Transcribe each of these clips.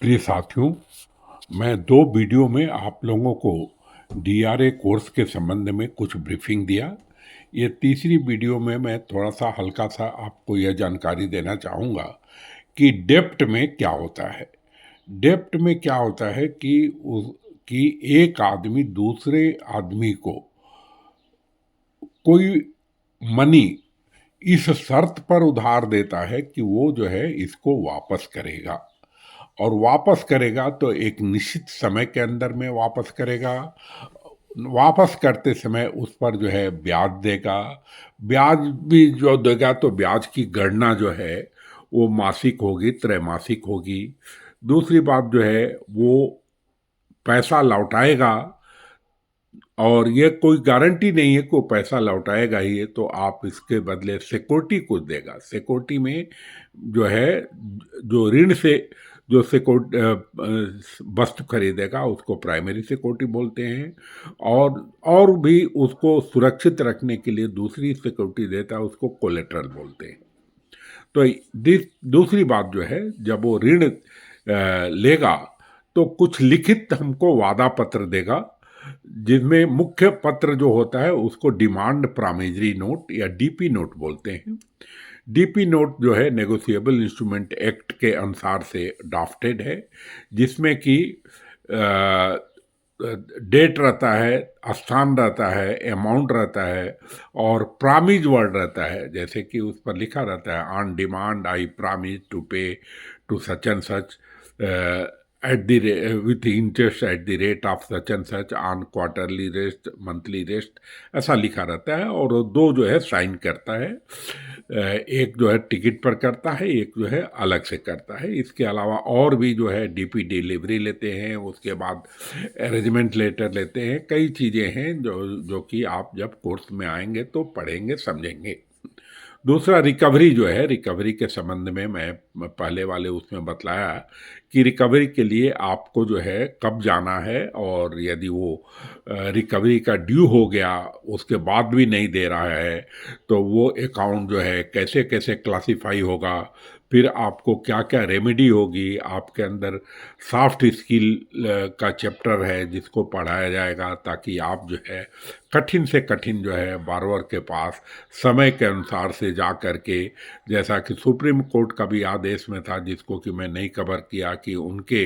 प्रिय साथियों, मैं 2 वीडियो में आप लोगों को डीआरए कोर्स के संबंध में कुछ ब्रीफिंग दिया। ये तीसरी वीडियो में मैं थोड़ा-सा हल्का-सा आपको यह जानकारी देना चाहूँगा कि डेप्ट में क्या होता है। डेप्ट में क्या होता है कि एक आदमी दूसरे आदमी को कोई मनी इस शर्त पर उधार देता है कि वो जो है इसको वापस करेगा। और वापस करेगा तो एक निश्चित समय के अंदर में वापस करेगा। वापस करते समय उस पर जो है ब्याज देगा। ब्याज भी जो देगा तो ब्याज की गणना जो है वो मासिक होगी, त्रैमासिक होगी। दूसरी बात जो है वो पैसा लौटाएगा और ये कोई गारंटी नहीं है कि वो पैसा लौटाएगा ही है, तो आप इसके बदले सिक्योरिटी कुछ देगा। सिक्योरिटी में जो है जो ऋण से जो वस्तु खरीदेगा उसको प्राइमरी सिक्योरिटी बोलते हैं। और भी उसको सुरक्षित रखने के लिए दूसरी सिक्योरिटी देता है, उसको कोलेटरल बोलते हैं। तो दूसरी बात जो है, जब वो ऋण लेगा तो कुछ लिखित हमको वादा पत्र देगा, जिसमें मुख्य पत्र जो होता है उसको डिमांड प्रॉमिसरी नोट या डीपी नोट बोलते हैं। डीपी नोट जो है नेगोशिएबल इंस्ट्रूमेंट एक्ट के अनुसार से ड्राफ्टेड है, जिसमें कि डेट रहता है, स्थान रहता है, अमाउंट रहता है और प्रामिज वर्ड रहता है। जैसे कि उस पर लिखा रहता है, on demand I promise to pay to such and such at the with interest at the rate of such and such on quarterly rest, monthly rest, ऐसा लिखा रहता है। और दो जो है साइन करता है, एक जो है टिकट पर करता है, एक जो है अलग से करता है। इसके अलावा और भी जो है डीपी डिलीवरी लेते हैं, उसके बाद अरेंजमेंट लेटर लेते हैं। कई चीज़ें हैं जो कि आप जब कोर्स में आएंगे तो पढ़ेंगे, समझेंगे। दूसरा रिकवरी जो है, रिकवरी के संबंध में मैं पहले वाले उसमें बतलाया कि रिकवरी के लिए आपको जो है कब जाना है, और यदि वो रिकवरी का ड्यू हो गया उसके बाद भी नहीं दे रहा है तो वो अकाउंट जो है कैसे कैसे क्लासिफाई होगा, फिर आपको क्या क्या रेमेडी होगी। आपके अंदर सॉफ्ट स्किल का चैप्टर है जिसको पढ़ाया जाएगा, ताकि आप जो है कठिन से कठिन जो है बारवर के पास समय के अनुसार से जा कर के, जैसा कि सुप्रीम कोर्ट का भी आदेश में था जिसको कि मैं नहीं कवर किया, कि उनके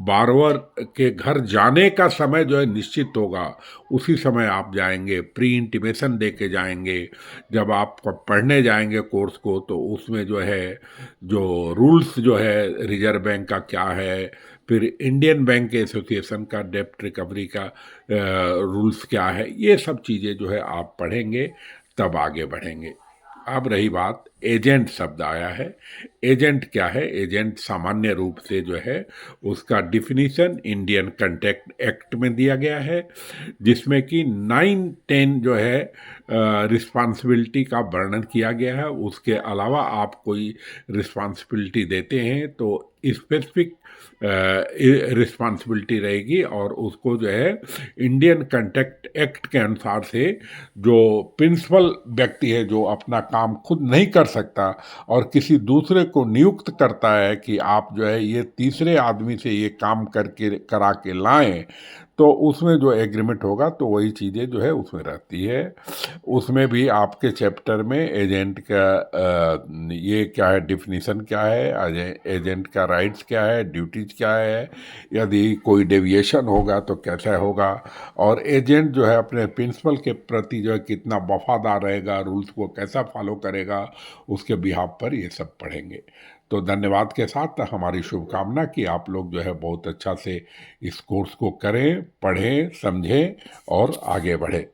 बारवर के घर जाने का समय जो है निश्चित होगा, उसी समय आप जाएंगे, प्री इंटीमेशन दे के जाएंगे। जब आप पढ़ने जाएंगे कोर्स को तो उसमें जो है जो रूल्स जो है रिजर्व बैंक का क्या है, फिर इंडियन बैंक एसोसिएशन का डेप्ट रिकवरी का रूल्स क्या है, ये सब चीज़ें जो है आप पढ़ेंगे तब आगे बढ़ेंगे। अब रही बात, एजेंट शब्द आया है। एजेंट क्या है? एजेंट सामान्य रूप से जो है उसका डिफिनीशन इंडियन कंट्रैक्ट एक्ट में दिया गया है, जिसमें कि 9-10 जो है रिस्पॉन्सिबिलिटी का वर्णन किया गया है। उसके अलावा आप कोई रिस्पॉन्सिबिलिटी देते हैं तो स्पेसिफिक रिस्पॉन्सिबिलिटी रहेगी, और उसको जो है इंडियन कंट्रैक्ट एक्ट के अनुसार से जो प्रिंसिपल व्यक्ति है जो अपना काम खुद नहीं कर सकता और किसी दूसरे को नियुक्त करता है कि आप जो है ये तीसरे आदमी से ये काम करके करा के लाएं, तो उसमें जो एग्रीमेंट होगा तो वही चीज़ें जो है उसमें रहती है। उसमें भी आपके चैप्टर में एजेंट का ये क्या है, डिफिनीशन क्या है, एजेंट का राइट्स क्या है, ड्यूटीज क्या है, यदि कोई डेविएशन होगा तो कैसा होगा, और एजेंट जो है अपने प्रिंसिपल के प्रति जो है कितना वफादार रहेगा, रूल्स को कैसा फॉलो करेगा, उसके बिहाफ पर ये सब पढ़ेंगे। तो धन्यवाद के साथ हमारी शुभकामना कि आप लोग जो है बहुत अच्छा से इस कोर्स को करें, पढ़ें, समझें और आगे बढ़ें।